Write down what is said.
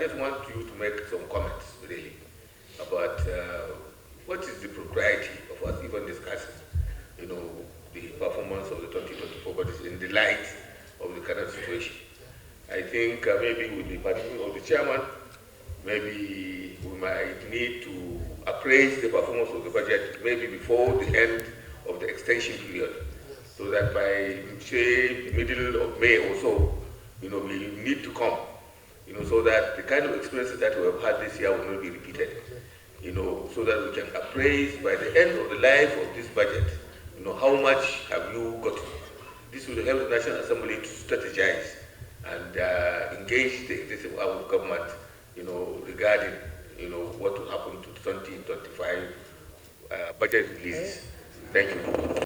just want you to make some comments, really, about what is the propriety of us even discussing, the performance of the 2024 budget in the light of the current situation. I think maybe with the permission of the chairman, maybe we might need to appraise the performance of the budget maybe before the end of the extension period, so that by, say, the middle of May or so, we need to come, so that the kind of experiences that we have had this year will not be repeated, so that we can appraise by the end of the life of this budget, how much have you gotten. This will help the National Assembly to strategize and engage the executive arm of government, regarding, what will happen to 2025 budget releases. Thank you.